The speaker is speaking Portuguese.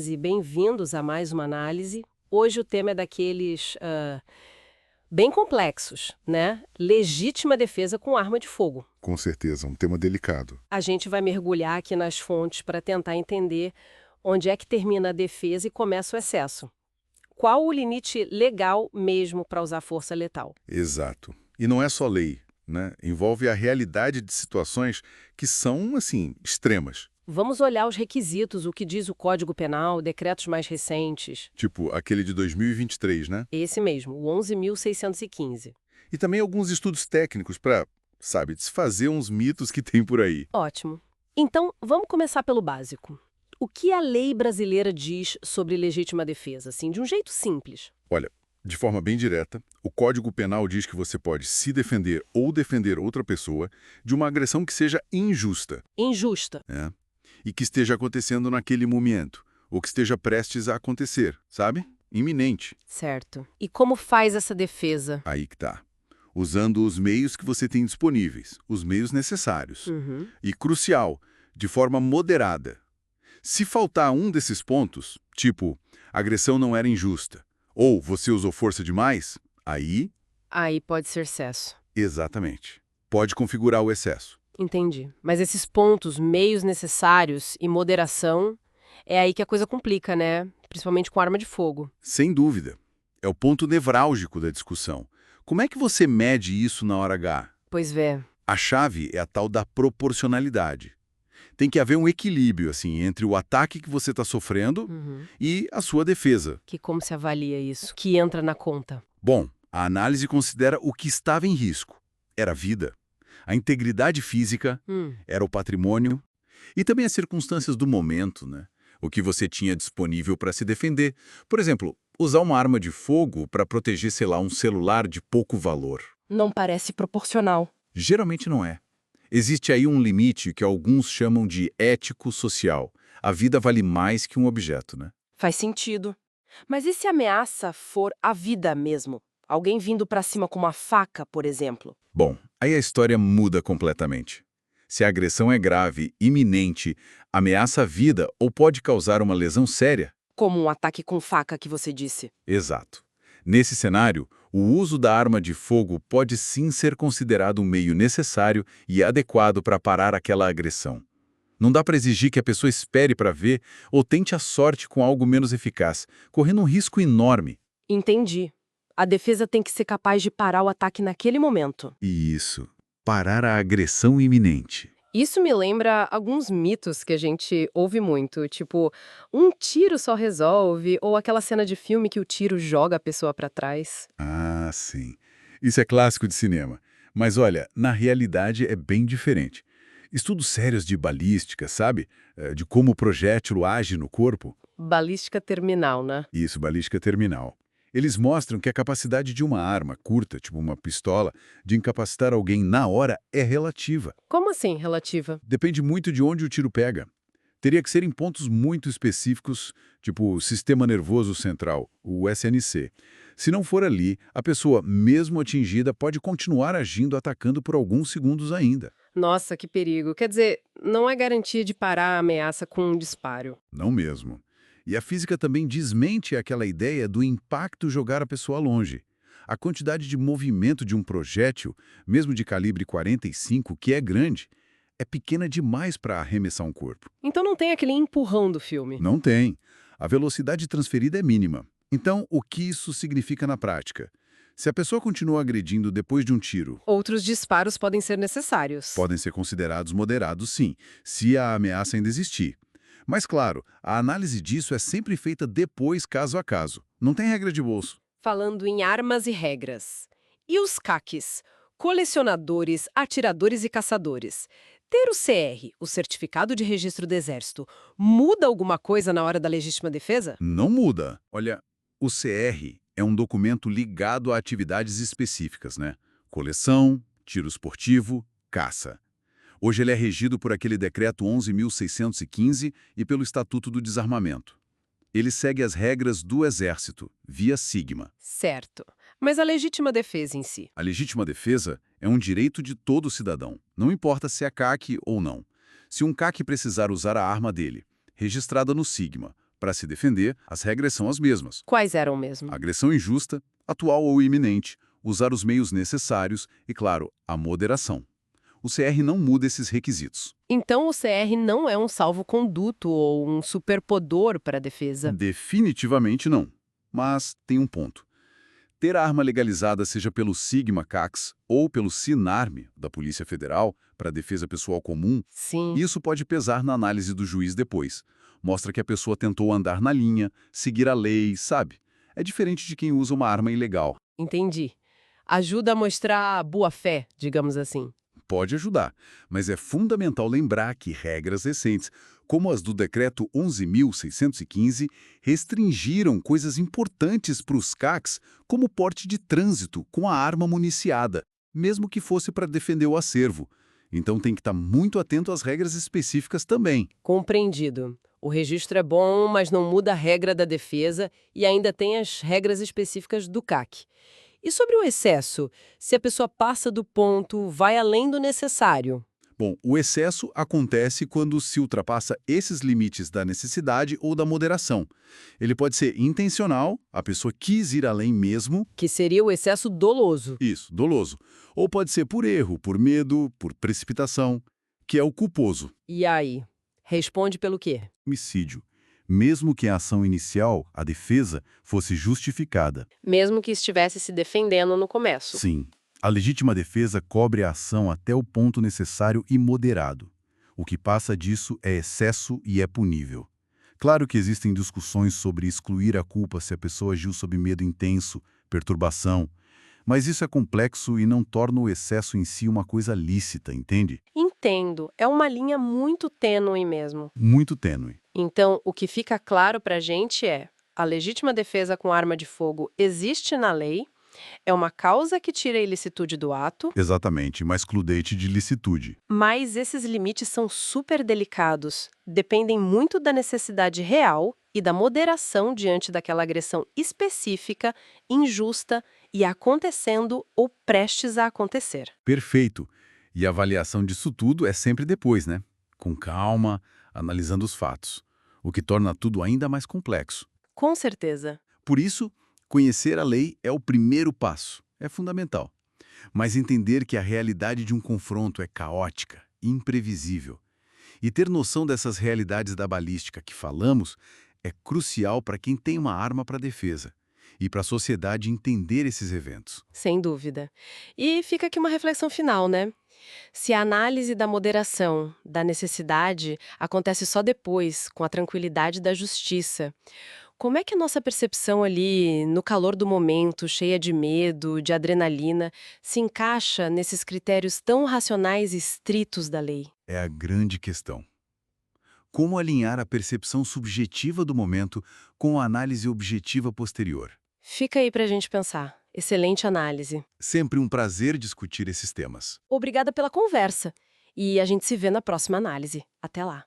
dias e bem-vindos a mais uma análise. Hoje o tema é daqueles bem complexos, né? Legítima defesa com arma de fogo. Com certeza, um tema delicado. A gente vai mergulhar aqui nas fontes para tentar entender onde é que termina a defesa e começa o excesso. Qual o limite legal mesmo para usar força letal? Exato. E não é só lei, né? Envolve a realidade de situações que são, assim, extremas. Vamos olhar os requisitos, o que diz o Código Penal, decretos mais recentes. Tipo aquele de 2023, né? Esse mesmo, o 11.615. E também alguns estudos técnicos para, sabe, desfazer uns mitos que tem por aí. Ótimo. Então, vamos começar pelo básico. O que a lei brasileira diz sobre legítima defesa, assim, de um jeito simples? Olha, de forma bem direta, o Código Penal diz que você pode se defender ou defender outra pessoa de uma agressão que seja injusta, Injusta. né? E que esteja acontecendo naquele momento, ou que esteja prestes a acontecer, sabe? Iminente. Certo. E como faz essa defesa? Aí que tá. Usando os meios que você tem disponíveis, os meios necessários. E crucial, de forma moderada. Se faltar um desses pontos, tipo, a agressão não era injusta, ou você usou força demais, aí, Aí pode ser excesso. exatamente, pode configurar o excesso. Entendi. Mas esses pontos, meios necessários e moderação, é aí que a coisa complica, né? Principalmente com arma de fogo. Sem dúvida. É o ponto nevrálgico da discussão. Como é que você mede isso na hora H? Pois vê. A chave é a tal da proporcionalidade. Tem que haver um equilíbrio, assim, entre o ataque que você está sofrendo e a sua defesa. Que como se avalia isso? Que entra na conta? Bom, a análise considera o que estava em risco. Era a vida, a integridade física, era o patrimônio e também as circunstâncias do momento, né? O que você tinha disponível para se defender. Por exemplo, usar uma arma de fogo para proteger, sei lá, um celular de pouco valor. Não parece proporcional. Geralmente não é. Existe aí um limite que alguns chamam de ético-social. A vida vale mais que um objeto, né? Faz sentido. Mas e se a ameaça for a vida mesmo? Alguém vindo pra cima com uma faca, por exemplo? Bom, aí a história muda completamente. Se a agressão é grave, iminente, ameaça a vida ou pode causar uma lesão séria. Como um ataque com faca que você disse. Exato. Nesse cenário, o uso da arma de fogo pode sim ser considerado um meio necessário e adequado para parar aquela agressão. Não dá para exigir que a pessoa espere para ver ou tente a sorte com algo menos eficaz, correndo um risco enorme. Entendi. A defesa tem que ser capaz de parar o ataque naquele momento. E isso, parar a agressão iminente. Isso me lembra alguns mitos que a gente ouve muito, tipo, um tiro só resolve, ou aquela cena de filme que o tiro joga a pessoa pra trás. Ah, sim. Isso é clássico de cinema. Mas olha, na realidade é bem diferente. Estudos sérios de balística, sabe? De como o projétil age no corpo. Balística terminal, né? Isso, balística terminal. Eles mostram que a capacidade de uma arma curta, tipo uma pistola, de incapacitar alguém na hora é relativa. Como assim, relativa? Depende muito de onde o tiro pega. Teria que ser em pontos muito específicos, tipo o sistema nervoso central, o SNC. Se não for ali, a pessoa, mesmo atingida, pode continuar agindo atacando por alguns segundos ainda. Nossa, que perigo. Quer dizer, não é garantia de parar a ameaça com um disparo. Não mesmo. E a física também desmente aquela ideia do impacto jogar a pessoa longe. A quantidade de movimento de um projétil, mesmo de calibre 45, que é grande, é pequena demais para arremessar um corpo. Então não tem aquele empurrão do filme. Não tem. A velocidade transferida é mínima. Então, o que isso significa na prática? Se a pessoa continua agredindo depois de um tiro, Outros disparos podem ser necessários. podem ser considerados moderados, sim, se a ameaça ainda existir. Mas, claro, a análise disso é sempre feita depois, caso a caso. Não tem regra de bolso. Falando em armas e regras. E os CACs? Colecionadores, atiradores e caçadores. Ter o CR, o Certificado de Registro do Exército, muda alguma coisa na hora da legítima defesa? Não muda. Olha, o CR é um documento ligado a atividades específicas, né? Coleção, tiro esportivo, caça. Hoje ele é regido por aquele decreto 11.615 e pelo Estatuto do Desarmamento. Ele segue as regras do Exército, via sigma. Certo. Mas a legítima defesa em si? A legítima defesa é um direito de todo cidadão, não importa se é CAC ou não. Se um CAC precisar usar a arma dele, registrada no sigma, Para se defender, as regras são as mesmas. Quais eram mesmo? Agressão injusta, atual ou iminente, usar os meios necessários e, claro, a moderação. O CR não muda esses requisitos. Então o CR não é um salvo-conduto ou um superpoder para a defesa. Definitivamente não. Mas tem um ponto. Ter a arma legalizada, seja pelo Sigma CACS ou pelo SINARM, da Polícia Federal, para a defesa pessoal comum, Sim. isso pode pesar na análise do juiz depois. Mostra que a pessoa tentou andar na linha, seguir a lei, sabe? É diferente de quem usa uma arma ilegal. Entendi. Ajuda a mostrar boa-fé, digamos assim. Pode ajudar, mas é fundamental lembrar que regras recentes, como as do Decreto 11.615, restringiram coisas importantes para os CACs, como porte de trânsito com a arma municiada, mesmo que fosse para defender o acervo. Então tem que estar muito atento às regras específicas também. Compreendido. O registro é bom, mas não muda a regra da defesa e ainda tem as regras específicas do CAC. E sobre o excesso? Se a pessoa passa do ponto, vai além do necessário. Bom, o excesso acontece quando se ultrapassa esses limites da necessidade ou da moderação. Ele pode ser intencional, a pessoa quis ir além mesmo. Que seria o excesso doloso. Isso, doloso. Ou pode ser por erro, por medo, por precipitação, que é o culposo. E aí? Responde pelo quê? Homicídio. Mesmo que a ação inicial, a defesa, fosse justificada. Mesmo que estivesse se defendendo no começo. Sim, a legítima defesa cobre a ação até o ponto necessário e moderado. O que passa disso é excesso e é punível. Claro que existem discussões sobre excluir a culpa se a pessoa agiu sob medo intenso, perturbação, mas isso é complexo e não torna o excesso em si uma coisa lícita, entende? Entendo. É uma linha muito tênue mesmo. Muito tênue. Então, o que fica claro pra gente é: a legítima defesa com arma de fogo existe na lei, é uma causa que tira a ilicitude do ato, Exatamente, mas excludente de licitude. mas esses limites são super delicados, dependem muito da necessidade real e da moderação diante daquela agressão específica, injusta e acontecendo ou prestes a acontecer. Perfeito. E a avaliação disso tudo é sempre depois, né? Com calma, analisando os fatos, o que torna tudo ainda mais complexo. Com certeza. Por isso, conhecer a lei é o primeiro passo, é fundamental. Mas entender que a realidade de um confronto é caótica, imprevisível. E ter noção dessas realidades da balística que falamos é crucial para quem tem uma arma para defesa e para a sociedade entender esses eventos. Sem dúvida. E fica aqui uma reflexão final, né? Se a análise da moderação, da necessidade, acontece só depois, com a tranquilidade da justiça, como é que a nossa percepção ali, no calor do momento, cheia de medo, de adrenalina, se encaixa nesses critérios tão racionais e estritos da lei? É a grande questão. Como alinhar a percepção subjetiva do momento com a análise objetiva posterior? Fica aí pra gente pensar. Excelente análise. Sempre um prazer discutir esses temas. Obrigada pela conversa. E a gente se vê na próxima análise. Até lá.